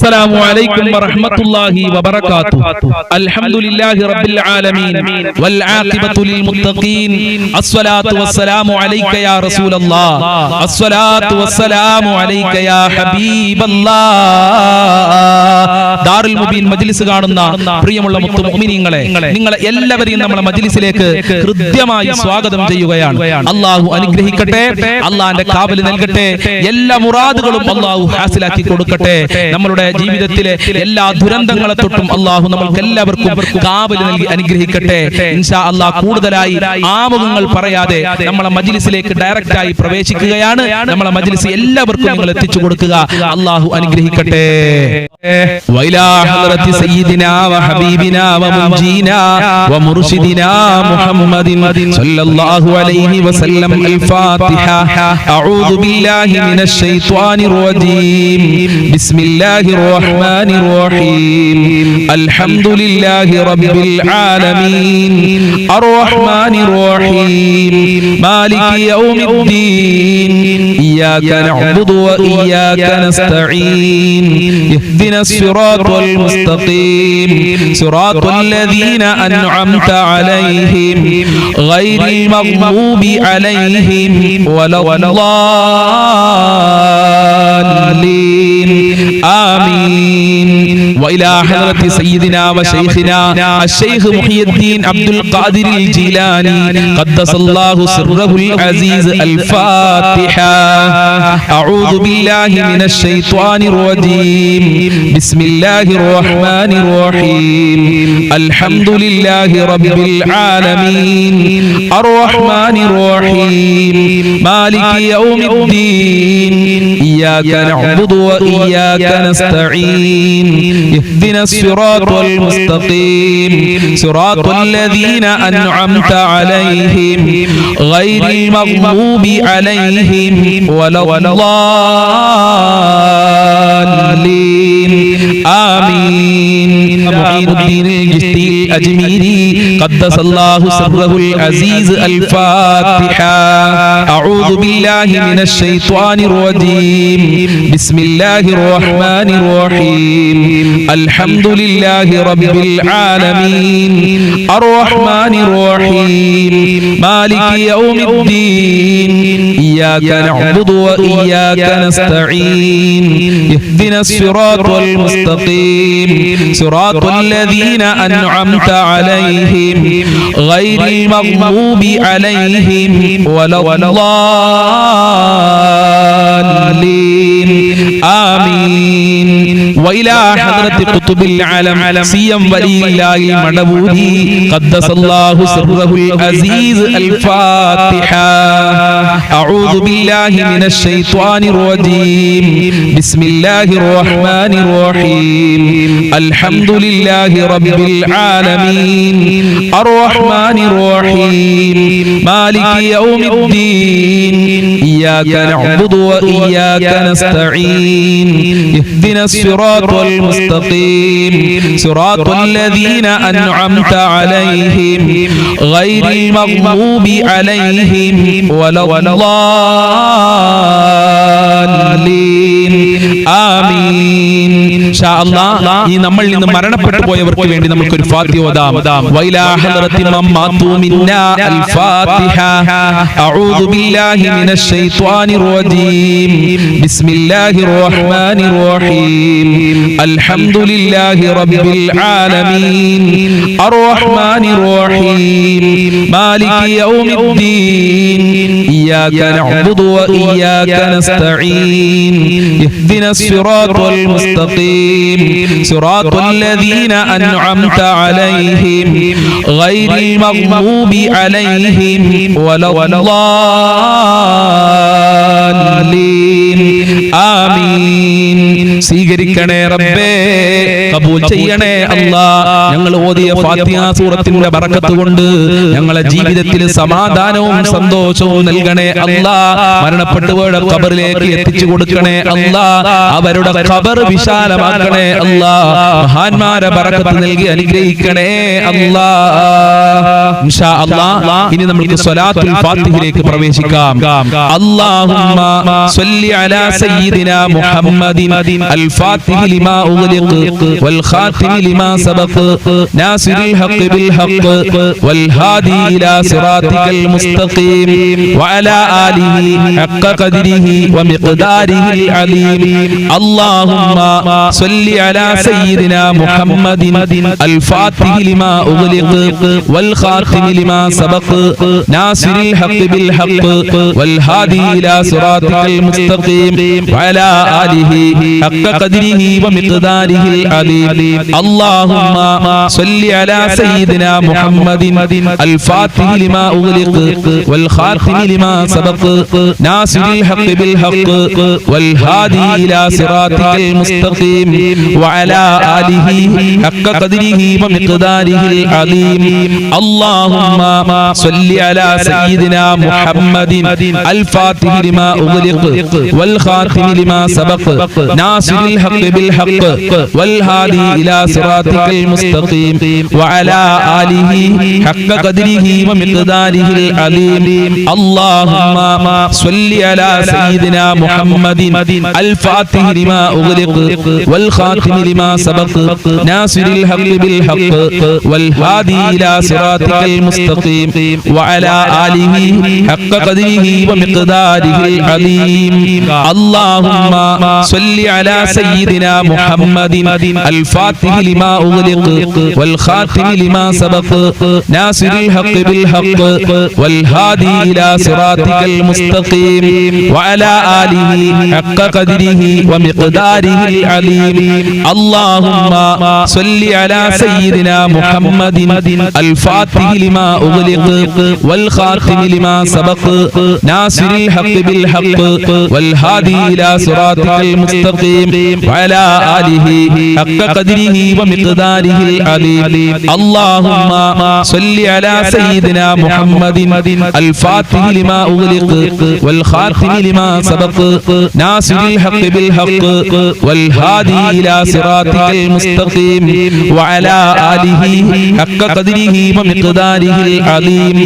السلام عليكم ورحمة الله وبركاته. الحمد لله رب العالمين والعاقبة للمتقين. الصلاة والسلام عليك يا رسول الله. الصلاة والسلام عليك يا حبيب الله. ദാറുൽ മുബീൻ മജ്ലിസ് കാണുന്ന പ്രിയമുള്ള മുത്തു മുഅ്മിനീങ്ങളെ, നിങ്ങളെ എല്ലാവരെയും നമ്മുടെ മജ്ലിസിലേക്ക് ഹൃദ്യമായി സ്വാഗതം ചെയ്യുകയാണ്. അല്ലാഹു അനുഗ്രഹിക്കട്ടെ, അല്ലാഹുവിന്റെ കാവൽ നൽകട്ടെ, എല്ലാ മുറാദുകളും അല്ലാഹു ഹാസിലാക്കി കൊടുക്കട്ടെ. നമ്മളുടെ ജീവിതത്തിലെ എല്ലാ ദുരന്തങ്ങളെ തൊട്ടും അല്ലാഹു നമുക്ക് എല്ലാവർക്കും കാവൽ നൽകി അനുഗ്രഹിക്കട്ടെ. ഇൻഷാ അല്ലാഹ് കൂടുതലായി ആമുഖങ്ങൾ പറയാതെ നമ്മളെ മജ്ലിസിലേക്ക് ഡയറക്റ്റ് ആയി പ്രവേശിക്കുകയാണ്. നമ്മളെ മജ്ലിസ് എല്ലാവർക്കും നിങ്ങൾ എത്തിച്ചു കൊടുക്കുക. അല്ലാഹു അനുഗ്രഹിക്കട്ടെ. وإلى حضرة سيدنا وحبيبنا ومنجينا ومرشدنا محمد صلى الله عليه وسلم الفاتحة. أعوذ بالله من الشيطان الرجيم. بسم الله الرحمن الرحيم. الحمد لله رب العالمين الرحمن الرحيم مالك يوم الدين. إياك نعبد وإياك نستعين. اهدنا الصراط المستقيم صراط الذين أنعمت عليهم غير المغضوب عليهم ولا الضالين آمين. وإلى حضرة سيدنا وشيخنا الشيخ محي الدين عبد القادر الجيلاني قدس الله سره العزيز الفاتحة. أعوذ بالله من الشيطان الرجيم. بسم الله الرحمن الرحيم. الحمد لله رب العالمين الرحمن الرحيم مالك يوم الدين. إياك نعبد وإياك نستعين. اهدنا الصراط المستقيم صراط الذين أنعمت عليهم غير المغضوب عليهم ولا الضالين آمين. معين الدين الجشتي الأجميري قدس الله سره العزيز الفاتحة. أعوذ بالله من الشيطان الرجيم. بسم الله الرحمن الرحيم. الحمد لله رب العالمين الرحمن الرحيم مالك يوم الدين. إياك نعبد وإياك نستعين. اهدنا الصراط المستقيم صراط الذين أنعمت عليهم غير المغضوب عليهم ولا الضالين آمين. وإلى حضرة قطب العالم سيم ولي الله المنبوذي قدس الله سره العزيز الفاتحة. أعوذ بالله من الشيطان الرجيم. بسم الله الرحمن الرحيم. الحمد لله رب العالمين الرحمن الرحيم مالك يوم الدين. إياك نعبد وإياك نستعين. اهدنا الصراط المستقيم صراط الذين أنعمت عليهم غير المغضوب عليهم ولا الضالين آمين. إن شاء الله ഈ നമ്മളിൽ നിന്ന് മരണപ്പെട്ടു പോയവർക്ക് വേണ്ടി നമുക്ക് ഒരു ഫാത്തിഹ ഓതാം. വൈലാ ഹദറത്തി മമ്മാതു മിന്നാ അൽ ഫാത്തിഹ. അഊദു ബില്ലാഹി മിനശ് ശൈത്വാനിർ റജീം. ബിസ്മില്ലാഹിർ റഹ്മാനിർ റഹീം. അൽഹംദുലില്ലാഹി റബ്ബിൽ ആലമീൻ അർറഹ്മാനിർ റഹീം മാലികി യൗമിദ്ദീൻ. ഇയ്യാക നഅ്ബുദു വഇയ്യാക നസ്തഈൻ. ഇഹ്ദിനസ് സിറാത്തൽ മുസ്തഖീം صراط الذين أنعمت عليهم غير المغضوب عليهم ولا الضالين آمين. സ്വീകരിക്കണേ റബ്ബേ, കബൂൽ ചെയ്യണേ അല്ലാഹ്. ഞങ്ങൾ ഓതിയ ഫാത്തിഹ സൂറത്തിന്റെ ബറക്കത്ത് കൊണ്ട് ഞങ്ങളെ ജീവിതത്തിൽ സമാധാനവും സന്തോഷവും നൽകണേ അല്ലാഹ്. മരണപ്പെട്ടവരുടെ ഖബറിലേക്ക് എത്തിച്ചു കൊടുക്കണേ അല്ലാഹ്. അവരുടെ ഖബർ വിശാലമാക്കണേ അല്ലാഹ്. മഹാന്മാരെ ബറക്കത്ത് നൽകി അനുഗ്രഹിക്കണേ അല്ലാഹ്. ഇൻഷാ അല്ലാഹ് ഇനി നമുക്ക് സ്വലാത്തുൽ ഫാത്തിഹയിലേക്ക് പ്രവേശിക്കാം. അല്ലാഹുമ്മ صل على سيدنا محمد الفاتح لما أغلق والخاتم لما سبق ناصر الحق بالحق والهادي إلى صراطك المستقيم وعلى آله حق قدره ومقداره العظيم اللهم صل على سيدنا محمد الفاتح لما أغلق والخاتم لما سبق ناصر الحق بالحق والهادي إلى صراطك المستقيم وعلى آله حق قدره ومقداره العظيم اللهم صل على سيدنا محمد الفاتح لما أغلق والخاتم لما سبق ناصر الحق بالحق والهادي إلى صراطك المستقيم وعلى آله حق قدره ومقداره العظيم اللهم صل على سيدنا محمد الفاتح لما أغلق والخاتم لما سبق ناصر الحق بالحق والهادي إلى صراطك المستقيم وعلى آله حق قدره ومقداره العظيم اللهم صل على سيدنا محمد الفاتح لما أغلق والخاتم لما سبق ناصر الحق بالحق والهادي إلى صراطك المستقيم وعلى آله حق قدره ومقداره العظيم اللهم صل على سيدنا محمد الفاتح لما أغلق والخاتم لما سبق ناصر الحق بالحق والهادي إلى صراطك المستقيم وعلى آله حق قدره ومقداره العظيم اللهم صل على سيدنا محمد الفاتح لما أغلق والخاتم لما سبق ناصر الحق بالحق والهادي إلى صراطك المستقيم وعلى آله حق قدره ومقداره العظيم اللهم صل على سيدنا محمد الفاتح لما أغلق والخاتم لما سبق ناصر الحق بالحق والهادي إلى صراطك المستقيم وعلى آله حق قدره ومقداره العظيم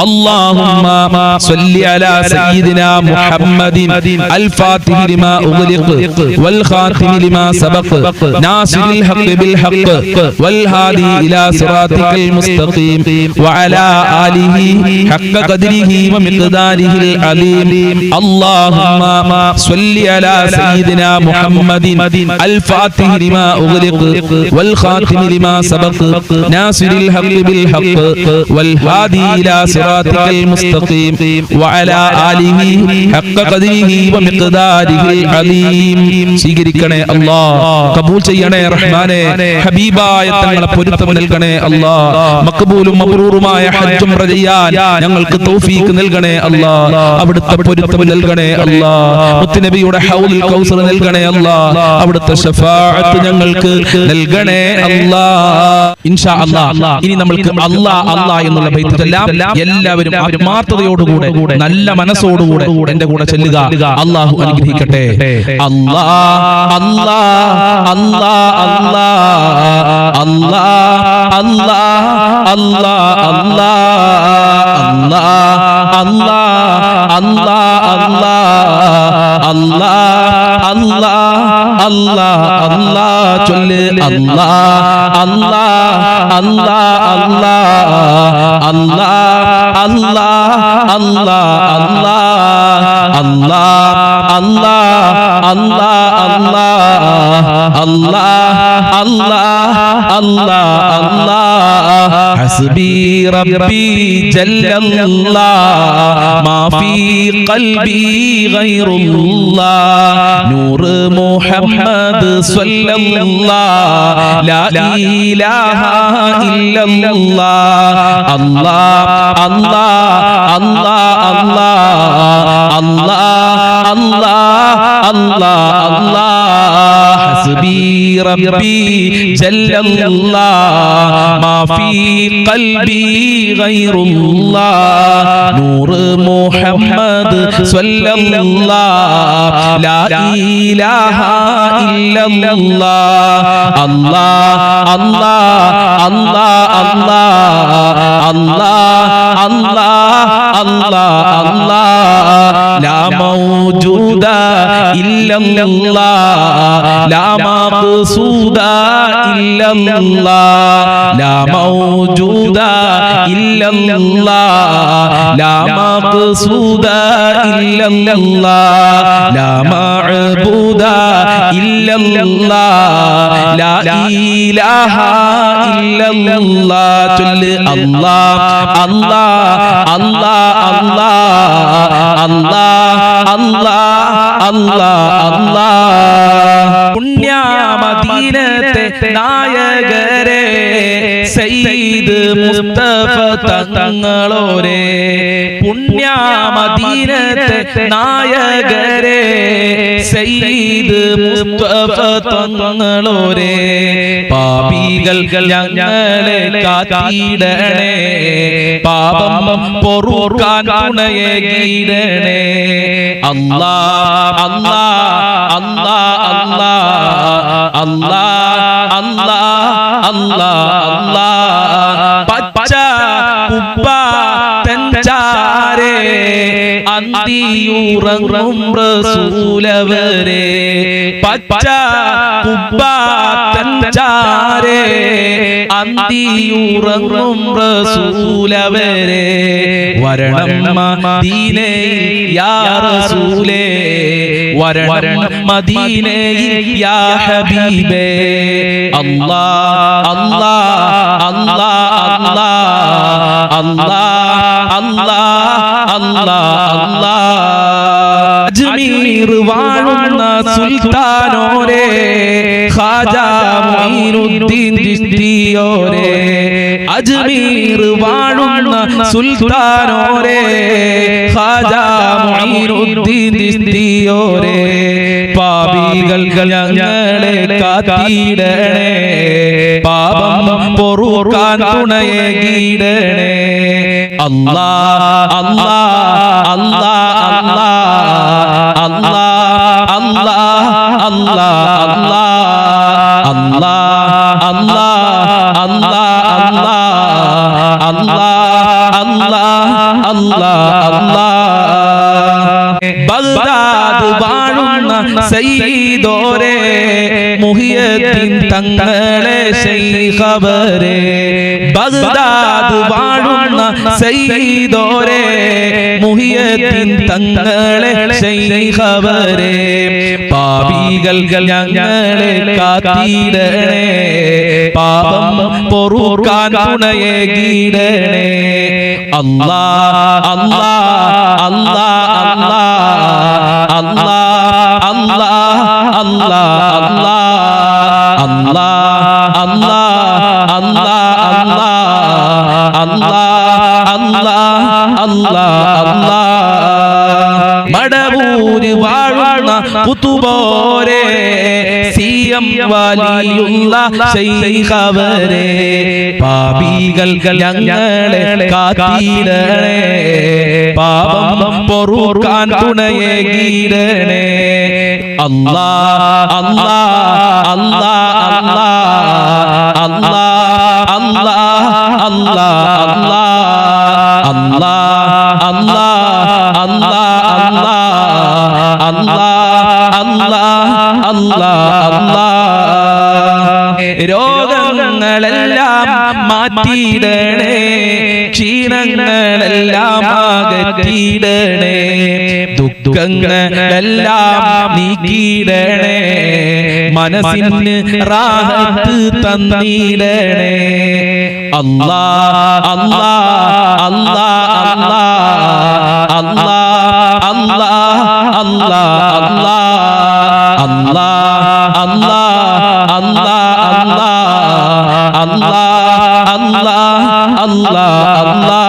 اللهم صل على سيدنا محمد الفاتح لما أغلق والخاتم لما سبق ناصر الحق بالحق والهادي إلى صراطك المستقيم وعلى آله حق قدره ومقداره العظيم اللهم صل على سيدنا محمد الفاتح لما أغلق والخاتم لما سبق ناصر الحق بالحق والهادي إلى صراطك المستقيم وعلى آله حق قدره ومقداره العظيم സ്വീകരിക്കണേ അല്ലാഹ് കബൂൽ ചെയ്യണേ റഹ്മാനേ ഹബീബായ തങ്ങളെ പൊരുത്തം നൽകണേ അല്ലാഹ് മഖബൂലും മബ്റൂറുമായ ഹജ്ജ് ഉംറ ചെയ്യാൻ ഞങ്ങൾക്ക് തൗഫീഖ് നൽകണേ അല്ലാഹ് അവിടുത്തെ പൊരുത്തം നൽകണേ അല്ലാഹ് മുത്തുനബിയുടെ ഹൗലുൽ കൗസർ നൽകണേ അല്ലാഹ് അവിടുത്തെ ശഫാഅത്ത് ഞങ്ങൾക്ക് നൽകണേ അല്ലാഹ് ഇൻഷാ അല്ലാഹ് ഇനി നമുക്ക് അല്ലാഹ് അല്ലാഹ് എന്നുള്ള ബൈത്ത് ചൊല്ലാം എല്ലാവരും ആത്മാർത്ഥതയോടുകൂടെ നല്ല മനസ്സോടുകൂടെ എന്റെ കൂടെ ചൊല്ലുക അല്ലാഹു അനുഗ്രഹിക്കട്ടെ അല്ലാഹ് അല്ലാഹ് അല്ലാഹ് അല്ലാഹ് അല്ലാഹ് അല്ലാഹ് അല്ലാഹ് അല്ലാഹ് അല്ലാഹ് അല്ലാഹ് അല്ലാഹ് അല്ലാഹ് അല്ലാഹ് ചൊല്ല് അല്ലാഹ് അല്ലാഹ് അല്ലാഹ് അല്ലാഹ് അല്ലാഹ് അല്ലാഹ് അല്ലാഹ് അല്ലാഹ് അല്ലാഹ് അല്ലാഹ് അല്ലാഹ് അല്ലാഹ് അല്ലാഹ് ഹസ്ബി റബ്ബി ജല്ലല്ലാഹ് മാ ഫീ ഖൽബി ഗൈറുല്ലാഹ് നൂർ മുഹമ്മദ് സ്വല്ലല്ലാഹ് ലാ ഇലാഹ ഇല്ലല്ലാഹ് അല്ലാഹ് അല്ലാഹ് അല്ലാഹ് അല്ലാഹ് അല്ലാഹ് അല്ലാഹ് അല്ലാഹ് ഹസ്ബി റബ്ബി ജല്ലല്ലാഹ് മാ ഫീ ഖൽബി ഗൈറുല്ലാഹ് നൂർ മുഹമ്മദ് സ്വല്ലല്ലാഹ് ലാ ഇലാഹ ഇല്ലല്ലാഹ് അല്ലാഹ് അല്ലാഹ് അല്ലാഹ് അല്ലാഹ് അല്ലാഹ് അല്ലാഹ് അല്ലാഹ് ലാ മൗജൂദ إلا الله لا مقصود إلا الله لا موجود إلا الله لا مقصود إلا الله لا معبود إلا الله لا إله إلا الله الله الله الله الله الله الله الله പുണ്യ മദീനത്തെ നായകരെ സയ്യിദ് മുസ്തഫ തങ്ങളോരെ പുണ്യ മദീനത്തെ നായകരെ സയ്യിദ് മുസ്തഫ തങ്ങളോരെ പാപികൾ ഞങ്ങളെ കാത്തിടണേ പാപം പൊറുക്കാൻ തുണയേകിടണേ അല്ലാഹ് അല്ലാഹ് അല്ലാഹ് അല്ലാഹ് അല്ലാഹ് അല്ലാഹ് അല്ലാഹ് പച്ച കുപ്പ തഞ്ചാരേ അന്തിയുറങ്ങും റസൂലവരെ പച്ച കുപ്പ തഞ്ചാരേ അന്തിയുറങ്ങും റസൂലവരെ വരണം മദീനയിൽ യാ റസൂലേ വരണം മദീനയിൽ യാ ഹബീബേ അല്ലാഹ് അല്ലാഹ് അല്ലാഹ് അല്ലാഹ് അല്ലാഹ് അല്ലാഹ് അല്ലാഹ് അജ്മീർ വാഴുന്ന സുൽത്താനോരേ ഖാജാ മൊയ്നുദ്ദീൻ ചിശ്തിയോരേ അജ്മീർ വാഴുന്ന സുൽത്താനോരേ ഖാജാ മൊയ്നുദ്ദീൻ ചിശ്തിയോരേ പാപികൾ ഞങ്ങളെ കാത്തിടണേ പാപം പൊറുക്കാൻ തുണയേകിടണേ അല്ലാഹ് അല്ലാഹ് അല്ലാഹ് അല്ലാഹ് അല്ലാഹ് അല്ലാഹ് അല്ലാഹ് അല്ലാഹ് അല്ലാഹ് അല്ലാഹ് അല്ലാഹ് അല്ലാഹ് ബഗ്ദാദ് വാഴുന്ന സയ്യിദോരേ മുഹിയദ്ദീൻ തങ്ങളെ ശൈഖവരെ ബഗ്ദാദ് വാഴുന്ന സയ്യിദോരേ മുഹിയദ്ദീൻ തങ്ങളെ ശൈഖവരെ പാപികൾ ഞങ്ങളെ കാത്തിടണേ പാപം പൊറുക്കാൻ തുണയേകിടണേ അല്ലാഹ് അല്ലാഹ് അല്ലാഹ് അല്ലാഹ് അല്ലാഹ് അല്ലാഹ് അല്ലാഹ് അല്ലാഹ് അല്ലാഹ് അല്ലാഹ് മടവൂര് വാഴുന്ന കുതുബോരേ സിയം വലിയുള്ള ശൈഖവരെ പാപികൾ ഞങ്ങളെ കാത്തിടണേ പാപം പൊറുക്കാൻ തുണയേകിടണേ അല്ലാഹ് അല്ലാഹ് അല്ലാഹ് അല്ലാഹ് അല്ലാഹ് അല്ലാഹ് അല്ലാഹ് അല്ലാഹ് അല്ലാഹ് അല്ലാഹ് രോഗങ്ങളെല്ലാം മാറ്റിയിടണേ ക്ഷീണങ്ങളെല്ലാം അകറ്റിയിടണേ ദുഃഖങ്ങളെല്ലാം നീക്കിയിടണേ മനസ്സിന് റാഹത്ത് തന്നിടണേ അല്ലാഹ് അല്ലാഹ് അല്ലാഹ് അല്ലാഹ് അല്ലാഹ് അല്ലാഹ് അല്ലാഹ് അല്ലാഹ് അല്ലാഹ് അല്ലാഹ് അല്ലാഹ്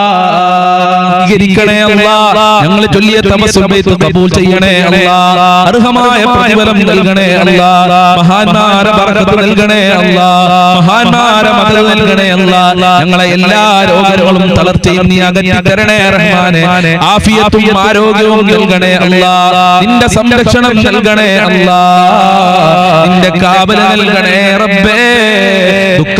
സ്വീകരിക്കണേ അല്ലാഹ് ഞങ്ങൾ ചൊല്ലിയ തപസ്സുബൈത്ത് കബൂൽ ചെയ്യണേ അല്ലാഹ് അർഹമായ പ്രതിഫലം നൽകണേ അല്ലാഹ് മഹാന്മാരെ ബർക്കത്ത് നൽകണേ അല്ലാഹ് മഹാന്മാരെ മദദ് നൽകണേ അല്ലാഹ് ഞങ്ങളെ എല്ലാ രോഗങ്ങളും തളർച്ചയും നീ അകറ്റി തരണേ റഹ്മാനേ ആഫിയത്തും ആരോഗ്യവും നൽകണേ അല്ലാഹ് നിന്റെ സംരക്ഷണം നൽകണേ അല്ലാഹ് നിന്റെ കാവൽ നൽകണേ റബ്ബേ ദുഃഖ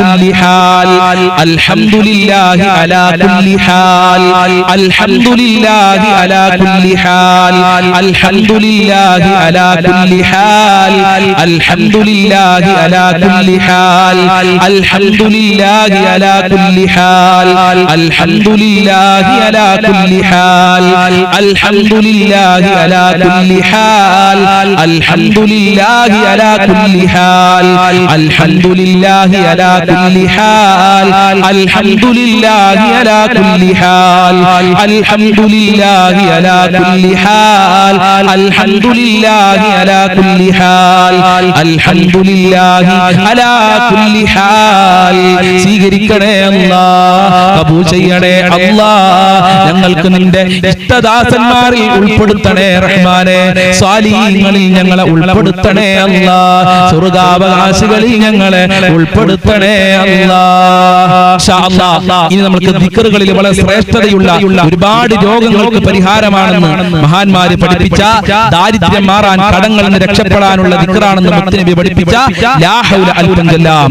كل حال الحمد لله على كل حال الحمد لله على كل حال الحمد لله على كل حال الحمد لله على كل حال الحمد لله على كل حال الحمد لله على كل حال الحمد لله على كل حال الحمد لله على كل حال الحمد لله على كل حال الحمد لله على كل حال الحمد لله على كل حال الحمد لله على كل حال الحمد لله على كل حال സ്വീകരിക്കണേ അല്ലാഹ്, കബൂൽ ചെയ്യണേ അല്ലാഹ്. ഞങ്ങൾക്ക് നിന്റെ ഇഷ്ടദാസന്മാരിൽ ഉൾപ്പെടുത്തണേ റഹ്മാനെ, സ്വാലിഹീങ്ങളിൽ ഞങ്ങളെ ഉൾപ്പെടുത്തണേ അല്ലാഹ്, സ്വർഗ്ഗാവകാശികളിൽ ഞങ്ങളെ ഉൾപ്പെടുത്തണേ അല്ലാഹ്. ഇൻഷാ അല്ലാഹ് ഇനി നമുക്ക് ദിക്റുകളിൽ വളരെ ശ്രേഷ്ഠതയുള്ള ഒരുപാട് രോഗങ്ങൾക്ക് പരിഹാരമാണെന്ന് മഹാന്മാര് പഠിപ്പിച്ച, ദാരിദ്ര്യം മാറാൻ, കടങ്ങളിൽ നിന്ന് രക്ഷപ്പെടാനുള്ള ദിക്റാണെന്ന് മുത്തുനബി പഠിപ്പിച്ച ലാ ഹൗല അൽപം ചൊല്ലാം.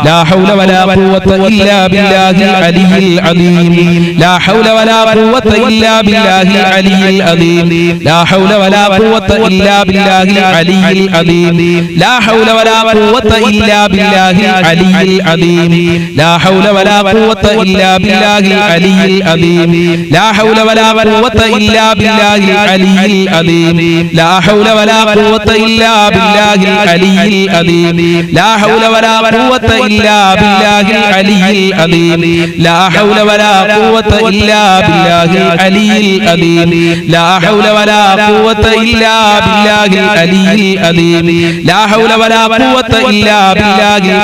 ലാ ഹൗല വലാ ഖുവത ഇല്ലാ ബില്ലാഹിൽ അലിയിൽ അലീം. ലാ ഹൗല വലാ ഖുവത ഇല്ലാ ബില്ലാഹിൽ അലിയിൽ അലീം. ലാ ഹൗല വലാ ഖുവത ഇല്ലാ ബില്ലാഹിൽ അലിയിൽ അലീം. ലാ ഹൗല വലാ ഖുവത ഇല്ലാ ബില്ലാഹിൽ അലിയിൽ അലീം. ലാ ഹൗല വലാ ഖുവത ഇല്ലാ ബില്ലാഹിൽ അലിയിൽ അലീം. ലാ ഹൗല വലാ ഖുവത ഇല്ലാ ബില്ലാഹിൽ അലിയിൽ അലീം. ലാ ഹൗല വലാ ഖുവത ഇല്ലാ ബില്ലാഹിൽ അലിയിൽ അലീം. ലാ ഹൗല വലാ ഖുവത ഇല്ലാ ബില്ലാഹിൽ അലിയിൽ അലീം. ലാ ഹൗല വലാ ഖുവത ഇല്ലാ ബില്ലാഹിൽ അലിയിൽ അലീം. ലാ ഹൗല വലാ ഖുവത ഇല്ലാ ബില്ലാഹിൽ അലിയിൽ അലീം. ലാ ഹൗല വലാ ഖുവത ഇല്ലാ ബില്ലാഹിൽ അലിയിൽ അലീം. ലാ ഹൗല വലാ ഖുവത ഇല്ലാ ബില്ലാഹിൽ അലിയിൽ അലീം. ലാ ഹൗല വലാ ഖുവത ഇല്ലാ ബില്ലാഹിൽ അലിയിൽ അലീം. ലാ ഹൗല വലാ ഖുവത ഇല്ലാ ബില്ലാഹിൽ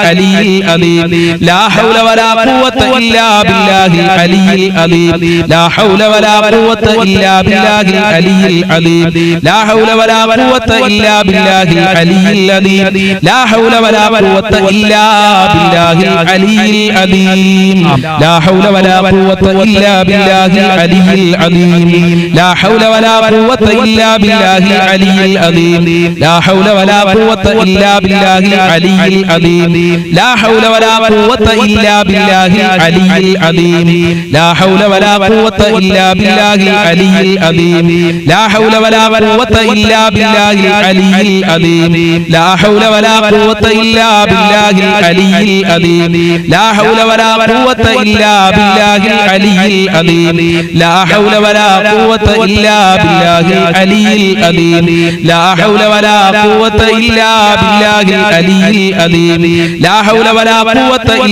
അലിയിൽ അലീം. ലാ ഹൗല വലാ ഖുവത ഇല്ലാ ബില്ലാഹിൽ അലിയിൽ അലീം. ലാ ഹൗല വലാ ഖുവത ഇല്ലാ ബില്ലാഹിൽ അലിയിൽ അലീം. ലാ ഹൗല വലാ ഖുവത ഇല്ലാ ബില്ലാഹിൽ അലിയിൽ അലീം. ലാ ഹൗല വലാ ഖുവത ഇല്ലാ ബില്ലാഹിൽ അലിയിൽ അലീം. ലാ ഹൗല വലാ ഖുവത ഇല്ലാ ബില്ലാഹിൽ അലിയിൽ അലീം. ലാ ഹൗല വലാ ഖുവത ഇല്ലാ ബില്ലാഹിൽ അലിയിൽ അലീം. ലാ ഹൗല വലാ ഖുവത ഇല്ലാ ബില്ലാഹിൽ അലിയിൽ അലീം. ലാ ഹൗല വലാ ഖുവത ഇല്ലാ ബില്ലാഹിൽ അലിയിൽ അലീം. ലാ ഹൗല വലാ ഖുവത ഇല്ലാ ബില്ലാഹിൽ അലിയിൽ അലീം. ലാ ഹൗല വലാ ഖുവത ഇല്ലാ ബില്ലാഹിൽ അലിയിൽ അലീം. ലാ ഹൗല വലാ ഖുവത ഇല്ലാ ബില്ലാഹിൽ അലിയിൽ അലീം. ലാ ഹൗല വലാ ഖുവത ഇല്ലാ ബില്ലാഹിൽ അലിയിൽ അലീം. ലാ ഹൗല വലാ ഖുവത ഇല്ലാ ബില്ലാഹിൽ അലിയിൽ അലീം. ലാ ഹൗല വലാ ഖുവത ഇല്ലാ ബില്ലാഹിൽ അലിയിൽ അലീം. ലാ ഹൗല വലാ ഖുവത ഇല്ലാ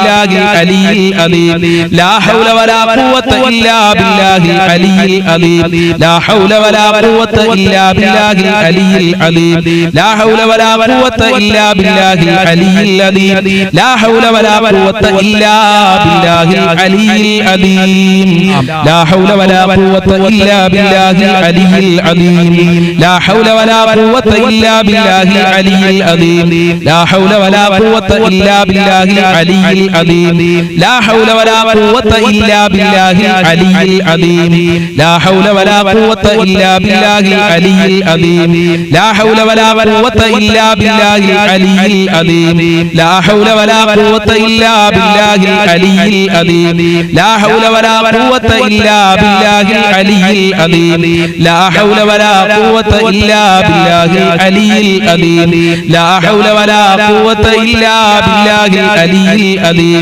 ബില്ലാഹിൽ അലിയിൽ അലീം. ലാ ഹൗല വലാ ഖുവത ഇല്ലാ ബില്ലാഹിൽ അലിയിൽ അലീം. ലാ ഹൗല വലാ ഖുവത ഇല്ലാ ബില്ലാഹിൽ അലിയിൽ അലീം. ലാ ഹൗല വലാ ഖുവത ഇല്ലാ ബില്ലാഹിൽ അലിയിൽ അലീം. ലാ ഹൗല വലാ ഖുവത ഇല്ലാ ബില്ലാഹിൽ അലിയിൽ അലീം. ലാ ഹൗല വലാ ഖുവത ഇല്ലാ ബില്ലാഹിൽ അലിയിൽ അലീം. ലാ ഹൗല വലാ ഖുവത ഇല്ലാ ബില്ലാഹിൽ അലിയിൽ അലീം. ലാ ഹൗല വലാ ഖുവത ഇല്ലാ ബില്ലാഹിൽ അലിയിൽ അലീം. ലാ ഹൗല വലാ ഖുവത ഇല്ലാ ബില്ലാഹിൽ അലിയിൽ അലീം. ലാ ഹൗല വലാ ഖുവത ഇല്ലാ ബില്ലാഹിൽ അലിയിൽ അലീം. ലാ ഹൗല വലാ ഖുവത ഇല്ലാ ബില്ലാഹിൽ അലിയിൽ അലീം. ലാ ഹൗല വലാ ഖുവത ഇല്ലാ ബില്ലാഹിൽ അലിയിൽ അലീം.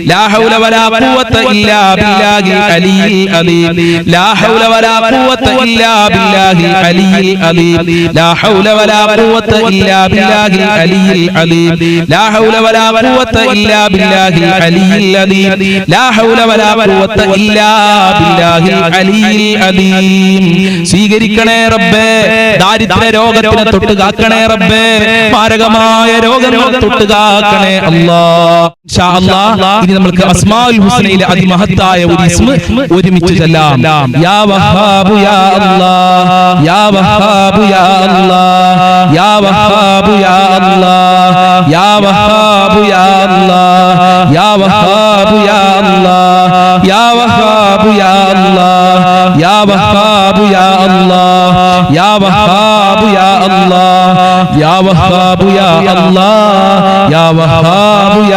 ലാ ഹൗല വലാ ഖുവത ഇല്ലാ ബില്ലാഹിൽ അലിയിൽ അലീം. ലാ ഹൗല വലാ ഖുവത ഇല്ലാ ബില്ലാഹിൽ അലിയിൽ അലീം. ലാ ഹൗല വലാ ഖുവത ഇല്ലാ ബില്ലാഹിൽ അലിയിൽ അലീം. ലാ ഹൗല വലാ ഖുവത ഇല്ലാ ബില്ലാഹിൽ അലിയിൽ അലീം. ലാ ഹൗല വലാ ഖുവത ഇല്ലാ ബില്ലാഹിൽ അലിയിൽ അലീം. സ്വീകരിക്കണേ റബ്ബേ, ദാരിദ്ര്യ രോഗത്തിനെ തൊട്ട് കാക്കണേ റബ്ബേ, മാരകമായ രോഗങ്ങളെ തൊട്ട് കാക്കണേ അല്ലാഹ്. ഇൻഷാ അല്ലാഹ് ഇനി നമുക്ക് അസ്മാഉൽ ഹുസ്നയിലെ അതിമഹത്തായ ഒരു ഇസ്മ ഒരുമിച്ച് ചൊല്ലാം. യാ വഹ്ഹാബു യാ അല്ലാഹ്, യാ വഹ്ഹാബു യാ അല്ലാഹ്, യാ വഹ്ഹാബു യാ അല്ലാഹ്, യാ വഹ്ഹാബു യാ അല്ലാഹ്, യാ വഹ്ഹാബു യാ അല്ലാഹ്, യാ വഹ്ഹാബു യാ അല്ലാഹ്, യാ വഹ്ഹാബു യാ അല്ലാഹ്, യാ വഹ്ഹാബു യാ അല്ലാഹ്, യാ വഹ്ഹാബു യാ അല്ലാഹ്, യാ വഹ്ഹാബു യാ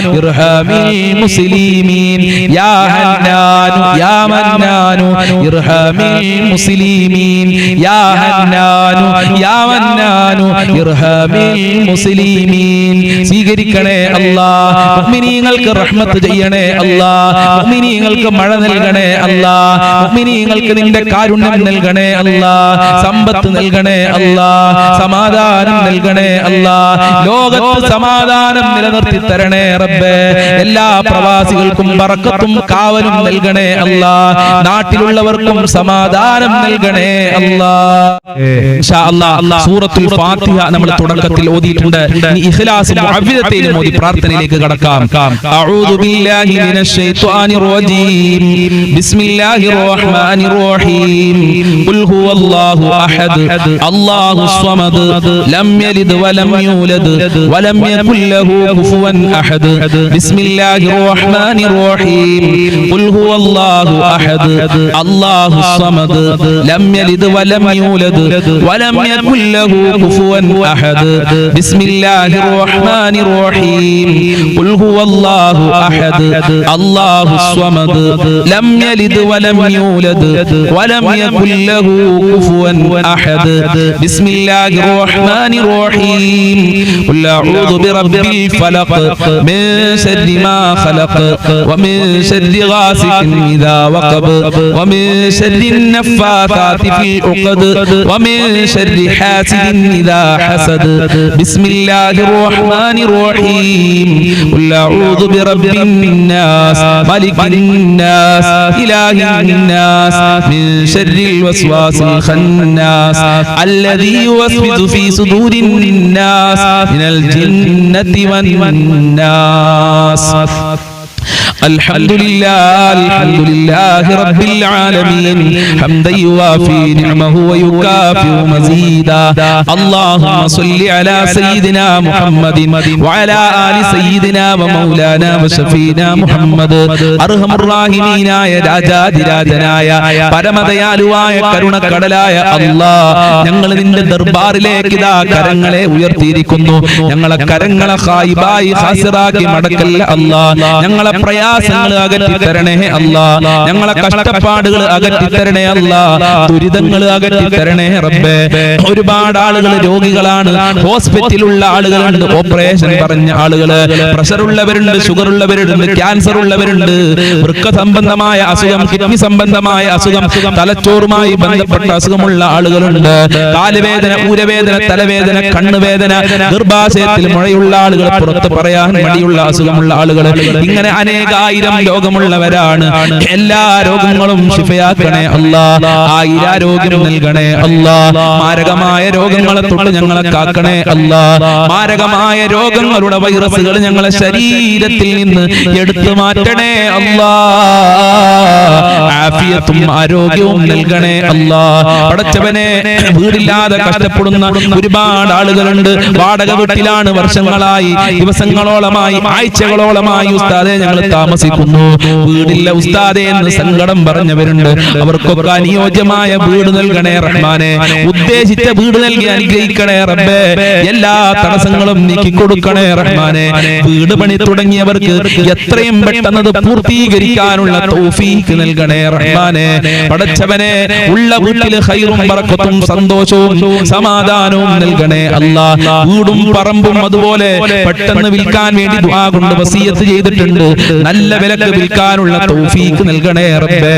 ഇർഹമിൽ മുസ്ലിമീൻ യാ ഹന്നാനു യാ മന്നാനു ഇർഹമിൽ മുസ്ലിമീൻ യാ ഹന്നാനു യാ മന്നാനു ഇർഹമിൽ മുസ്ലിമീൻ. സ്വീകരിക്കണേ അല്ലാഹ്, മുഅ്മിനീങ്ങൾക്ക് റഹ്മത്ത് ചെയ്യണേ അല്ലാഹ്, മുഅ്മിനീങ്ങൾക്ക് മഴ നൽകണേ അല്ലാഹ്, മുഅ്മിനീങ്ങൾക്ക് നിന്റെ കാരുണ്യം നൽകണേ അല്ലാഹ്, സമ്പത്ത് നൽകണേ അല്ലാഹ്, സമാധാനം നൽകണേ അല്ലാഹ്, ലോകത്ത് സമാധാനം നിലനിർത്തി തരണേ റബ്ബേ. എല്ലാ പ്രവാസികൾക്കും ബറക്കത്തും കാവലും നൽകണേ അല്ലാഹ്, നാട്ടിലുള്ളവർക്കും സമാധാനം നൽകണേ അല്ലാഹ്. ഇൻഷാ അല്ലാഹ് സൂറത്തുൽ ഫാത്തിഹ നമ്മൾ തുടക്കത്തിൽ ഓതിയിട്ടുണ്ട്. ഇനി ഇഖ്ലാസും മുഅവ്വിദതയും ഓതി പ്രാർത്ഥനയിലേക്ക് കടക്കാം. അഊദു ബില്ലാഹി മിനശ് ശൈത്വാനിർ റജീം ബിസ്മില്ലാഹിർ റഹ്മാനിർ റഹീം ഖുൽ ഹുവല്ലാഹു അഹദ് അല്ലാഹുസ് സ്വമദ് ലം യലിദ് വലം യൂലദ് വലം യകുൽ ലഹു കുഫുവൻ അഹദ് ബിസ്മില്ലാഹിർ റഹ്മാനിർ റഹീം ഖുൽ ഹുവല്ലാഹു അഹദ് അല്ലാഹുസ് സ്വമദ് ലം യലിദ് വലം യൂലദ് വലം യകുൽ ലഹു കുഫുവൻ അഹദ് ബിസ്മില്ലാഹിർ റഹ്മാനിർ റഹീം ഖുൽ ഹുവല്ലാഹു അഹദ് അല്ലാഹുസ് സ്വമദ് ലം യലിദ് വലം യൂലദ് വലം യകുൽ ലഹു കുഫുവൻ അഹദ് ബിസ്മില്ലാഹിർ റഹ്മാനിർ റഹീം ഖുൽ അഊദു ബിറബ്ബിൽ ഫലഖ് മിൻ ശർരി മാ ഖലഖ് വമിൻ ശർരി ഗാസിഖിൻ ഇദാ വഖബ് വമിൻ ശർരി النفاثات في العقد ومن شر حاسد إذا حسد بسم الله الرحمن الرحيم قل أعوذ برب الناس ملك الناس إله الناس من شر الوسواس الخناس الذي يوسوس في صدور الناس من الجنة والناس. الحمد لله رب العالمين حمدا يوافي نعمه ويكافئ مزيدا. اللهم صل على سيدنا محمد وعلى آل سيدنا ومولانا وشفينا محمد. അർഹമർ റഹീമീനായ രാജാധിരാജനായ പരമദയാലുവായ കരുണക്കടലായ അല്ലാഹ്, ഞങ്ങൾ നിന്റെ ദർബാറിലേക്ക് ഇതാ കരങ്ങളെ ഉയർത്തിയിരിക്കുന്നു. ഞങ്ങളെ കരങ്ങളെ ഖായിബായി ഖാസിറാക്കി മടക്കല്ല അല്ലാഹ്. ഞങ്ങളെ പ്രയാസങ്ങൾ അകറ്റി തരണേ അല്ലാഹ്, ഞങ്ങളെ കഷ്ടപ്പാടുകൾ അകറ്റി തരണേ അല്ലാഹ്, ദുരിതങ്ങൾ അകറ്റി തരണേ റബ്ബേ. ഒരുപാട് ആളുകൾ രോഗികളാണ്, ഹോസ്പിറ്റലിലുള്ള ആളുകളുണ്ട്, ഓപ്പറേഷൻ പറഞ്ഞ ആളുകള്, പ്രഷർ ഉള്ളവരുണ്ട്, ഷുഗർ ഉള്ളവരുണ്ട്, ക്യാൻസർ ഉള്ളവരുണ്ട്, വൃക്ക സംബന്ധമായ അസുഖം, കിഡ്നി സംബന്ധമായ അസുഖം, തലച്ചോറുമായി ബന്ധപ്പെട്ട അസുഖമുള്ള ആളുകളുണ്ട്, കാലുവേദന, ഊരവേദന, തലവേദന, കണ്ണുവേദന, ഗർഭാശയത്തിൽ മുഴയുള്ള ആളുകൾ, പുറത്ത് പറയാൻ മടിയുള്ള അസുഖമുള്ള ആളുകൾ, ഇങ്ങനെ അനേകായിരം രോഗമുള്ളവരാണ്. എല്ലാ രോഗങ്ങളും ശിഫയാക്കണേ അല്ലാഹ്, ആയിരാരോഗ്യം നൽകണേ അല്ലാഹ്. മാരകമായ രോഗങ്ങളെ തൊട്ട് ഞങ്ങളെ കാക്കണേ അല്ലാഹ്. മാരകമായ രോഗങ്ങളുടെ വൈറസുകൾ ഞങ്ങളെ ശരീരത്തിൽ നിന്ന് എടുത്തു മാറ്റണേ അല്ലാഹ്. ആഫിയത്തും ആരോഗ്യവും നൽകണേ അല്ലാഹ്. പടച്ചവനെ, വീടില്ലാതെ കഷ്ടപ്പെടുന്ന ഒരുപാട് ആളുകളുണ്ട്. വാടക വീട്ടിലാണ് വർഷങ്ങളായി, ദിവസങ്ങളോളമായി, ആഴ്ചകളോളമായി ഉസ്താദേ ഞങ്ങൾ താമസിക്കുന്നു, വീടില്ല ഉസ്താദേ എന്ന് സങ്കടം പറഞ്ഞവരുണ്ട്. അവർക്കൊക്കെ അനുയോജ്യമായ വീട് നൽകണേ റഹ്മാനെ. ഉദ്ദേശിച്ച വീട് നൽകി അനുഗ്രഹിക്കണേ റബ്ബേ. എല്ലാ തടസ്സങ്ങളും നീക്കി കൊടുക്കണേ റഹ്മാനെ. വീട് പണി തുടങ്ങിയവർക്ക് എത്രയും പെട്ടെന്ന് പൂർത്തീകരിക്കാനുള്ള തൗഫീഖ് നൽകണേ റഹ്മാനെ. പടച്ചവനെ, ഉള്ള വീട്ടിൽ ഖൈറും ബറക്കത്തും സന്തോഷവും സമാധാനവും നൽകണേ അല്ലാഹ്. വീടും പറമ്പും അതുപോലെ പെട്ടെന്ന് വിൽക്കാൻ വേണ്ടി ദുആ കൊണ്ട് വസിയത്ത് ചെയ്തിട്ടുണ്ട്. നല്ല വിലക്ക് വിൽക്കാനുള്ള തൗഫീഖ് നൽകണേ റബ്ബേ.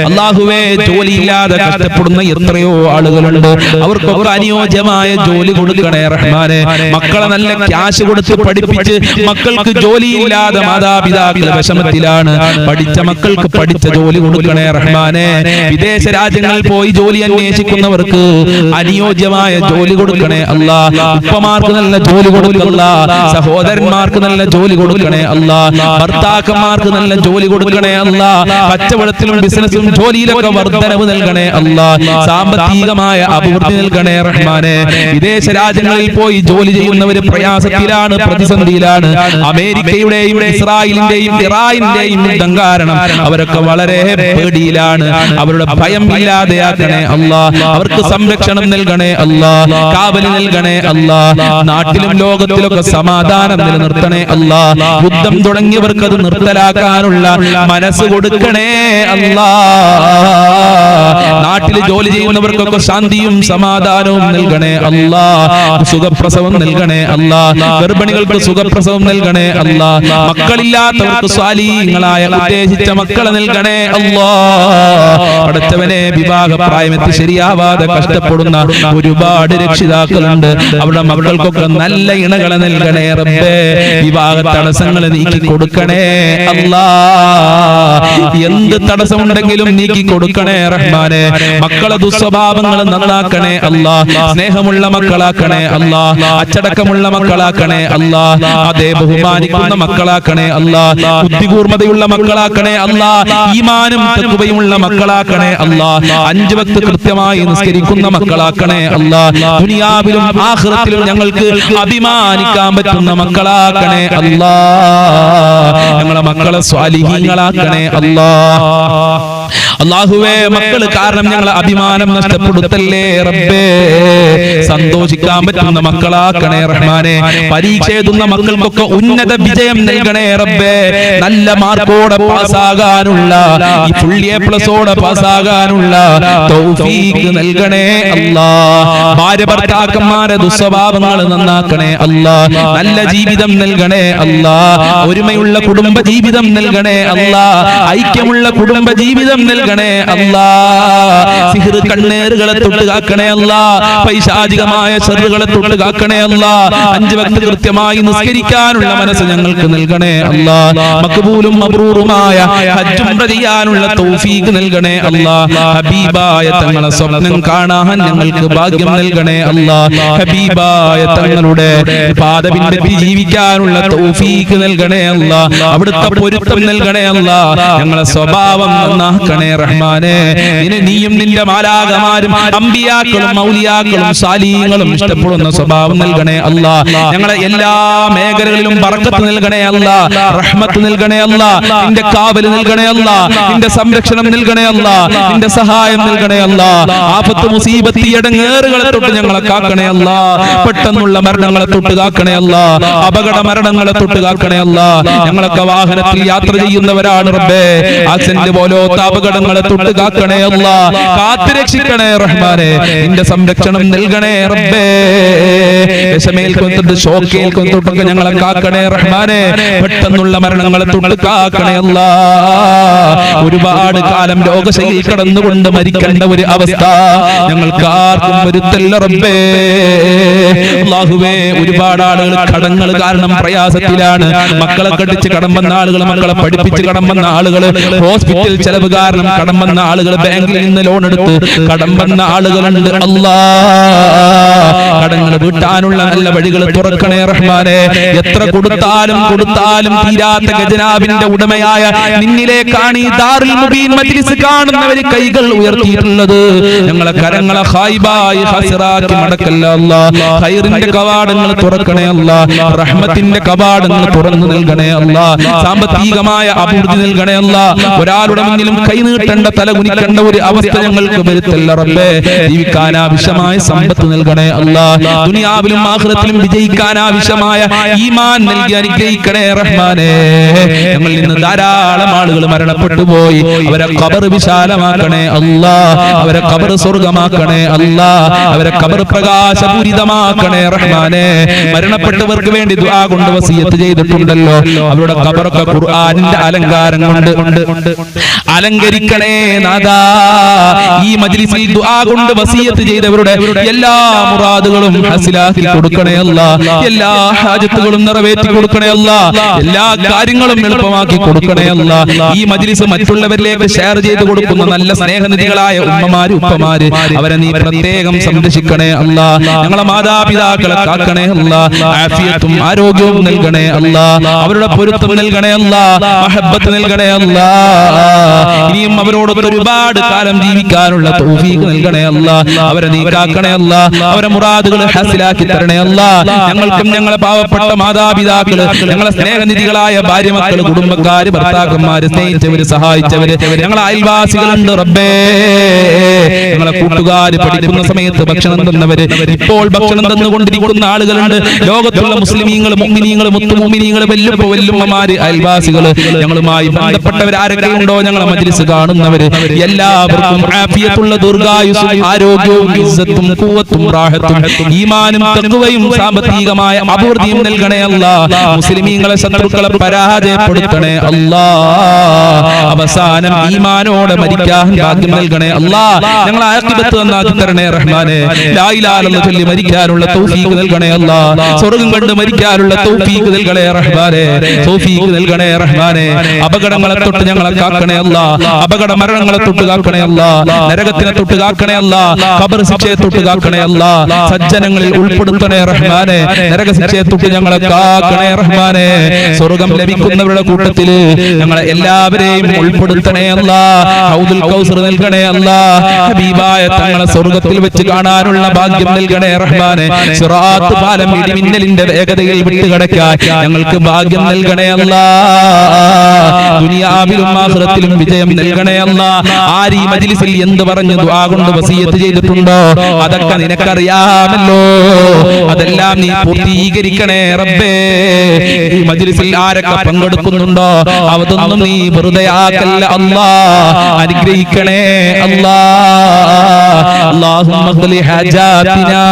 അല്ലാഹുവേ, ജോലിയില്ലാതെ കഷ്ടപ്പെടുന്ന എത്രയോ ആളുകളുണ്ട്. അവർക്കൊക്കെ അനുയോജ്യമായ ജോലി കൊടുക്കണേ റഹ്മാനെ. മക്കളെ നല്ല ക്യാഷ് കൊടുത്ത് പഠിപ്പിച്ച് മക്കൾക്ക് ജോലിയില്ലാതെ മാതാപിതാക്കൾ വിഷമത്തിലാണ്. പഠിച്ച മക്കൾക്ക് പഠിച്ച ജോലി കൊടുക്കണേ റഹ്മാനെ. വിദേശ രാജ്യങ്ങളിൽ പോയി ജോലി അന്വേഷിക്കുന്നവർക്ക് അനുയോജ്യമായ ജോലി കൊടുക്കണേ അല്ലാഹ്. ഉപ്പമാർക്ക് നല്ല ജോലി കൊടുക്കല്ല, സഹോദരന്മാർക്ക് നല്ല ജോലി കൊടുക്കണേ അല്ലാഹ്. ഭർത്താക്കന്മാർ ഭർത്താക്കന്മാർക്ക് നല്ല ജോലി കൊടുക്കണേ അല്ലാ. കച്ചവടത്തിലും ബിസിനസ്സിലും ജോലിയിലൊക്കെ വർധനവ് നൽകണേ അല്ലാ. സാമ്പത്തികമായ അഭിവൃദ്ധി നൽകണേ റഹ്മാനെ. വിദേശ രാജ്യങ്ങളിൽ പോയി ജോലി ചെയ്യുന്നവര് പ്രയാസത്തിലാണ്, പ്രതിസന്ധിയിലാണ്. അമേരിക്കയുടെയും ഇസ്രായേലിന്റെയും ഇറാനിന്റെയും യുദ്ധം കാരണം അവരൊക്കെ വളരെ പേടിയിലാണ്. അവരുടെ ഭയം ഇല്ലാതെയാക്കണേ അല്ലാ. അവർക്ക് സംരക്ഷണം നൽകണേ അല്ലാ, കാവൽ നൽകണേ അല്ലാ. നാട്ടിലും ലോകത്തിലൊക്കെ സമാധാനം നിലനിർത്തണേ അല്ലാ. യുദ്ധം തുടങ്ങിയവർക്ക് അത് നിർത്തലാക്കാനുള്ള മനസ്സ് കൊടുക്കണേ അല്ലാ. നാട്ടിൽ ജോലി ചെയ്യുന്നവർക്കൊക്കെ ശാന്തിയും സമാധാനവും നൽകണേ അല്ലാ. സുഖപ്രസവം നൽകണേ അല്ലാ. ഗർഭിണികൾക്ക് സുഖപ്രസവം നൽകണേ അല്ലാ. മക്കളില്ലാത്തവർക്ക് സ്വാലിഹീങ്ങളായ ഉദ്ദേശിച്ച മക്കളെ നൽകണേ അല്ലാ. അടുത്തവനെ വിവാഹപ്രായമെത്തി ശരിയാവാതെ കഷ്ടപ്പെടുന്ന ഒരുപാട് രക്ഷിതാക്കളുണ്ട്. അവരുടെ മക്കൾക്കൊക്കെ നല്ല ഇണകളെ നൽകണേ റബ്ബേ. വിവാഹ തടസ്സങ്ങൾ നീക്കി കൊടുക്കണേ അല്ലാ. എന്ത് തടസ്സമുണ്ടെങ്കിലും നീക്കി കൊടുക്കണേ റഹ്മാനെ. മക്കളെ ദുസ്വഭാവങ്ങൾ നന്നാക്കണേ അല്ലാ. സ്നേഹമുള്ള മക്കളാക്കണേ അല്ലാ. അച്ചടക്കമുള്ള മക്കളാക്കണേ അല്ലാ. അതേ ബഹുമാനിക്കുന്ന മക്കളാക്കണേ അല്ലാ. ബുദ്ധികൂർമ്മതയുള്ള മക്കളാക്കണേ അല്ലാ. ഈമാനും തഖ്വയുമുള്ള മക്കളാക്കണേ അല്ലാ. 5 വക്ത് കൃത്യമായി നിസ്കരിക്കുന്ന മക്കളാക്കണേ അല്ലാ. ദുനിയാവിലും ആഖിറത്തിലും ഞങ്ങൾക്ക് അഭിമാനിക്കാൻ പറ്റുന്ന മക്കളാക്കണേ അല്ലാ. ഞങ്ങളെ മക്കളെ സ്വാലിഹീങ്ങളാക്കണേ അല്ലാ. അല്ലാഹുവേ, മക്കൾ കാരണം ഞങ്ങളെ അഭിമാനം നഷ്ടപ്പെടുത്തല്ലേ റബ്ബേ. സന്തോഷിക്കാൻ പറ്റുന്ന മക്കളാക്കണേ റഹ്മാനെ. പരീക്ഷ എഴുതുന്ന മക്കൾക്കൊക്കെ ഉന്നത വിജയം നൽകണേ റബ്ബേ. നല്ല മാർക്കോടെ പാസ്സാകാനുള്ള, ഈ ഫുൾ A+ഓടെ പാസ്സാകാനുള്ള തൗഫീഖ് നൽകണേ അല്ലാ. ഭാര്യ ഭർത്താക്കന്മാരെ ദുസ്വഭാവങ്ങൾ നന്നാക്കണേ അല്ലാ. നല്ല ജീവിതം നൽകണേ അല്ലാ. ഒരുമയുള്ള കുടുംബ ജീവിതം നൽകണേ അല്ലാ. ഐക്യമുള്ള കുടുംബ ജീവിതം നൽകണേ അല്ലാ. സിഹ്ർ കണ്ണേറുകളെ തൊട്ട് കാക്കണേ അല്ലാ. പൈശാചികമായ ശർറുകളെ തൊട്ട് കാക്കണേ അല്ലാ. 5 വക്ത് കൃത്യമായി നിസ്കരിക്കാനുള്ള മനസ്സ് ഞങ്ങൾക്ക് നൽകണേ അല്ലാ. മഖ്ബൂലും മബ്റൂറുമായ ഹജ്ജും ചെയ്യാനുള്ള തൗഫീഖ് നൽകണേ അല്ലാ. ഹബീബായ തങ്ങളെ സ്വപ്നം കാണാൻ ഞങ്ങൾക്ക് ഭാഗ്യം നൽകണേ അല്ലാ. ഹബീബായ തങ്ങളുടെ പാത പിൻപറ്റി ജീവിക്കാനുള്ള തൗഫീഖ് നൽകണേ അല്ലാ. അവിടുത്തെ പൊരുത്തം നൽകണേ അല്ലാ. ഞങ്ങളെ സ്വഭാവം നന്നാക്കണേ റഹ്മാനെ. നീയും നിന്റെ മാലാഖമാരും അമ്പിയാക്കളും മൗലിയാക്കളും സാലിഹീങ്ങളും ഇഷ്ടപ്പെടുന്ന സ്വഭാവം നൽകണേ അല്ലാ. ഞങ്ങളെ എല്ലാ മേഖലകളിലും ബർക്കത്ത് നൽകണേ അല്ലാ. റഹ്മത്ത് നൽകണേ അല്ലാ. നിന്റെ കാവൽ നൽകണേ അല്ലാ. നിന്റെ സംരക്ഷണം നൽകണേ അല്ലാ. നിന്റെ സഹായം നൽകണേ അല്ലാ. ആപത്ത് മുസീബത്ത് ഇടങ്ങേറുകളെ തൊട്ട് ഞങ്ങളെ കാക്കണേ അല്ലാ. പെട്ടെന്നുള്ള മരണങ്ങളെ തൊട്ട് കാക്കണേ അല്ലാ. അപകട മരണങ്ങളെ തൊട്ട് കാക്കണേ അല്ലാ. ഞങ്ങളൊക്കെ വാഹനത്തിൽ യാത്ര ചെയ്യുന്നവരാണ് റബ്ബേ. ആക്സിഡന്റ് പോലത്തെ അപകടങ്ങളെ തൊട്ട് കാക്കണേ അല്ലാ. കാത്തുരക്ഷിക്കണേ റഹ്മാനെ. നിന്റെ സംരക്ഷണം നൽകണേ റബ്ബേ. വിഷമേൽക്കൊണ്ടിട്ട് ഷോക്കേൽക്കൊണ്ടിട്ടൊക്കെ ഞങ്ങളെ കാക്കണേ റഹ്മാനെ. പെട്ടെന്നുള്ള മരണങ്ങളെ തൊട്ട് കാക്കണേ അല്ലാ. ഒരുപാട് കാലം രോഗശൈലിയിൽ കടന്നുകൊണ്ട് മരിക്കേണ്ട ഒരു അവസ്ഥ ഞങ്ങൾക്ക് ആർക്കും വരുത്തല്ല റബ്ബേ. അല്ലാഹുവേ, ഒരുപാട് ആളുകൾ കടങ്ങൾ കാരണം പ്രയാസത്തിലാണ്. മക്കളെ കടിച്ച് കടം വന്ന ആളുകൾ, മക്കളെ പഠിപ്പിച്ച് കടം വന്ന ആളുകൾ, ഹോസ്പിറ്റൽ ചെലവ് കാരണം കടം വന്ന ആളുകൾ, ബാങ്കിൽ നിന്ന് ലോൺ എടുത്ത് കടം വന്ന ആളുകളുണ്ട്. അല്ലാ, കടങ്ങൾ വീട്ടാനുള്ള നല്ല വഴികൾ തുറക്കണേ റഹ്മാനെ. എത്ര കൊടുത്താലും തീരാത്ത ഖജനാവിന്റെ ഉടമയായ നിന്നിലേക്കാണ് ഈ ദാറുൽ മുബീൻ മജ്ലിസ് കാണുന്നവര് കൈകൾ ഉയർത്തിയിട്ടുള്ളത്. ഞങ്ങളെ കരങ്ങളെ ഖായിബായി ഖാസിറാക്കി മടക്കല്ല അല്ലാ. ഖൈറിന്റെ കവാടങ്ങൾ തുറക്കണേ അല്ലാ. റഹ്മത്തിന്റെ കവാടങ്ങൾ തുറന്നു നൽകണേ അല്ലാ. സാമ്പത്തികമായ അഭിവൃദ്ധി നൽകണേ അല്ലാ. ഒരാളുടെ മുന്നിലും കൈ നീട്ടേണ്ട, തല കുനിക്കേണ്ട ഒരു അവസ്ഥ ഞങ്ങൾക്ക് വരുത്തല്ല റബ്ബേ. ജീവിക്കാൻ ആവശ്യമായ സമ്പത്ത് നൽകണേ അല്ലാ. ദുനിയാവിലും ആഖിറത്തിലും വിജയിക്കാൻ ആവശ്യമായ ഈമാൻ നൽകി അനുഗ്രഹിക്കണേ റഹ്മാനെ. ഞങ്ങളിൽ നിന്ന് ധാരാളം ആളുകൾ മരണപ്പെട്ടു പോയി. അവരെ ഖബർ വിശാലമാക്കണേ അല്ലാ. അവരെ ഖബർ സ്വർഗ്ഗമാക്കണേ അല്ലാ. അവരെ ഖബർ പ്രകാശപൂരിതമാക്കണേ റഹ്മാനെ. മരണപ്പെട്ടവർക്ക് വേണ്ടി ദുആ കൊണ്ട് വസിയത്ത് ചെയ്തിട്ടുണ്ടല്ലോ. അവരുടെ ഖബറൊക്കെ ഖുർആനിന്റെ അലങ്കാരം കൊണ്ട് അലങ്കരിക്ക സ്വീകരിക്കണേ നാദാ. ഈ മജ്ലിസിൽ ദുആ കൊണ്ട് വസിയത്ത് ചെയ്തവരുടെ എല്ലാ മുറാദുകളും ഹസിലാക്കി കൊടുക്കണേ അല്ലാ. എല്ലാ ഹാജത്തുകളും നിറവേറ്റി കൊടുക്കണേ അല്ലാ. എല്ലാ കാര്യങ്ങളും എളുപ്പമാക്കി കൊടുക്കണേ അല്ലാ. ഈ മജ്ലിസ് മറ്റുള്ളവരിലേക്ക് ഷെയർ ചെയ്ത് കൊടുക്കുന്ന നല്ല സ്നേഹനിധികളായ ഉമ്മമാര് ഉപ്പമാര് അവരെ നീ പ്രത്യേകം സംരക്ഷിക്കണേ അല്ലാ. ഞങ്ങളെ മാതാപിതാക്കളെ കാക്കണേ അല്ലാ. ആഫിയത്തും ആരോഗ്യവും നൽകണേ അല്ലാ. അവരുടെ പൊരുത്തം നൽകണേ അല്ലാ. മഹബ്ബത്ത് നൽകണേ അല്ലാ. ഇനിയും അവരോടൊപ്പം ഒരുപാട് കാലം ജീവിക്കാനുള്ള തൗഫീഖ് നൽകണേ അല്ലാ. അവരെ നീ കാക്കണേ അല്ലാ. അവരെ മുറാദുകൾ ഹാസിലാക്കി തരണേ അല്ലാ. ഞങ്ങൾക്കും ഞങ്ങളെ പാവപ്പെട്ട മാതാപിതാക്കള്, ഞങ്ങളെ സ്നേഹനിധികളായ ഭാര്യ മക്കള്, കുടുംബക്കാര്, ഭർത്താക്കന്മാര്, സ്നേഹിച്ചവര്, സഹായിച്ചവര്, ഞങ്ങളെ അയൽവാസികളുണ്ട് റബ്ബേ. ഞങ്ങളെ കൂട്ടുകാര് പഠിക്കുന്ന സമയത്ത് ഭക്ഷണം തന്നവര്, ഇപ്പോൾ ഭക്ഷണം തന്നുകൊണ്ടിരിക്കുന്ന ആളുകളുണ്ട്. ലോകത്തുള്ള മുസ്ലിമീങ്ങൾ, മുഅ്മിനീങ്ങൾ, മുത്തുമുഅ്മിനീങ്ങൾ, വല്ലുമ്മമാര്, അയൽവാസികള്, ഞങ്ങളുമായി ബന്ധപ്പെട്ടവർ ആരൊക്കെ ഉണ്ടോ ഞങ്ങളെ മജ്ലിസ് കാണുന്നവര് എല്ലാവർക്കും ആഫിയത്തുള്ള ദീർഘായുസ്സും ആരോഗ്യവും ഇസ്സത്തും ഖുവത്തും റാഹത്തും ഈമാനും തഖ്വയും സാമ്പത്തികമായ അഭിവൃദ്ധിയും നൽകണേ അല്ലാ. മുസ്ലിമീങ്ങളെ ശത്രുക്കളെ പരാജയപ്പെടുത്തണേ അല്ലാ. അവസാനം ഈമാനോടെ മരിക്കാൻ ഭാഗ്യം നൽകണേ അല്ലാ. ഞങ്ങളെ ആഖിബത്ത് നന്നാക്കി തരണേ റഹ്മാനേ. ലാ ഇലാഹ ഇല്ലല്ലാഹ് ചൊല്ലി മരിക്കാനുള്ള തൗഫീഖ് നൽകണേ അല്ലാ. സ്വർഗ്ഗം കണ്ട് മരിക്കാനുള്ള തൗഫീഖ് നൽകണേ റഹ്മാനേ. തൗഫീഖ് നൽകണേ റഹ്മാനേ. അപകടങ്ങളെ തൊട്ട് ഞങ്ങളെ കാക്കണേ അല്ലാ. അപകട മരണങ്ങളെ തൊട്ട് കാക്കണേ അല്ലാ. നരകത്തിനെ തൊട്ട് കാക്കണേ അല്ലാ. ഖബർ ശിക്ഷയെ തൊട്ട് കാക്കണേ അല്ലാ. സജ്ജനങ്ങളിൽ ഉൾപ്പെടുത്തണേ റഹ്മാനേ. നരക ശിക്ഷയെ തൊട്ട് ഞങ്ങളെ കാക്കണേ റഹ്മാനേ. സ്വർഗ്ഗം ലഭിക്കുന്നവരുടെ കൂട്ടത്തില് ഞങ്ങളെ എല്ലാവരെയും ഉൾപ്പെടുത്തണേ അല്ലാ. ഹൗദുൽ കൗസർ നൽകണേ അല്ലാ. ഹബീബായ തങ്ങളെ സ്വർഗ്ഗത്തിൽ വെച്ച് കാണാനുള്ള ഭാഗ്യം നൽകണേ റഹ്മാനേ. സിറാത്ത് പാലം ഇടിമിന്നലിന്റെ വേഗതയിൽ വിട്ടുകടക്കാൻ ഞങ്ങൾക്ക് ഭാഗ്യം നൽകണേ അല്ലാ. ദുനിയാവിലും ആഖിറത്തിലും വിജയം നൽകണേ അല്ലാ. ആര് ഈ മജ്ലിസിൽ എന്ത് പറഞ്ഞു ദുആ കൊണ്ട് വസിയത്ത് ചെയ്തിട്ടുണ്ടോ അതൊക്കെ നിനക്കറിയാമല്ലോ. അതെല്ലാം നീ പൂർത്തീകരിക്കണേ റബ്ബേ. ഈ മജ്ലിസിൽ ആരൊക്കെ പങ്കെടുക്കുന്നുണ്ടോ അതൊന്നും നീ വെറുതെ ആക്കല്ല അല്ലാ. അനുഗ്രഹിക്കണേ അല്ലാ. അല്ലാഹുമ്മ ഖ്ലി ഹജാതിനാ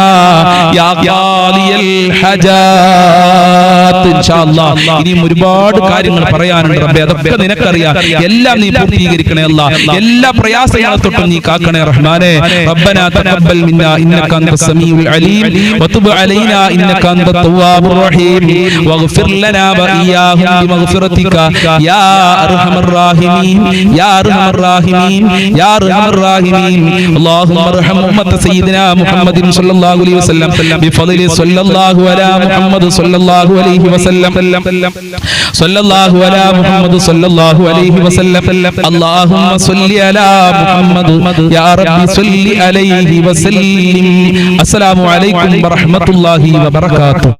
യാ ഖാലിയൽ ഹജാത്ത്. ഇൻഷാ അല്ലാഹ് ഇനിയും ഒരുപാട് കാര്യങ്ങൾ പറയാനുണ്ട് റബ്ബേ. അതൊക്കെ നിനക്കറിയാം. എല്ലാം നീ പൂർത്തീകരിക്കണേ അല്ലാ. എല്ലാ പ്രയാസങ്ങളെ തൊട്ടും നീ കാക്കണേ റഹ്മാനേ. റബ്ബനാ തഖബ്ബൽ മിന്നാ ഇന്നക അൻതസ് സമീഉൽ അലീം വതുബ് അലൈനാ ഇന്നക അൻതത് തവ്വാബുർ റഹീം വഗ്ഫിർ ലനാ വഇയ്യാഹും ബിമഗ്ഫിറതിക യാ അർഹമർ റഹീമീൻ യാ അർഹമർ റഹീമീൻ യാ അർഹമർ റഹീമീൻ. അല്ലാഹുമ്മ അർഹം ഉമ്മത സയ്യിദിനാ മുഹമ്മദിൻ സ്വല്ലല്ലാഹു അലൈഹി വസല്ലം ബിഫളലി സ്വല്ലല്ലാഹു അലാ മുഹമ്മദ് സ്വല്ലല്ലാഹു അലൈഹി വസല്ലം സ്വല്ലല്ലാഹു അലാ മുഹമ്മദ് സ്വല്ലല്ലാഹു അലൈഹി വസല്ലം. അല്ലാഹുമ്മ സ്വല്ലി അലാ മുഹമ്മദ് യാ റബ്ബി സ്വല്ലി അലൈഹി വസല്ലിം. അസ്സലാമു അലൈക്കും വറഹ്മത്തുള്ളാഹി വബറകാതുഹു.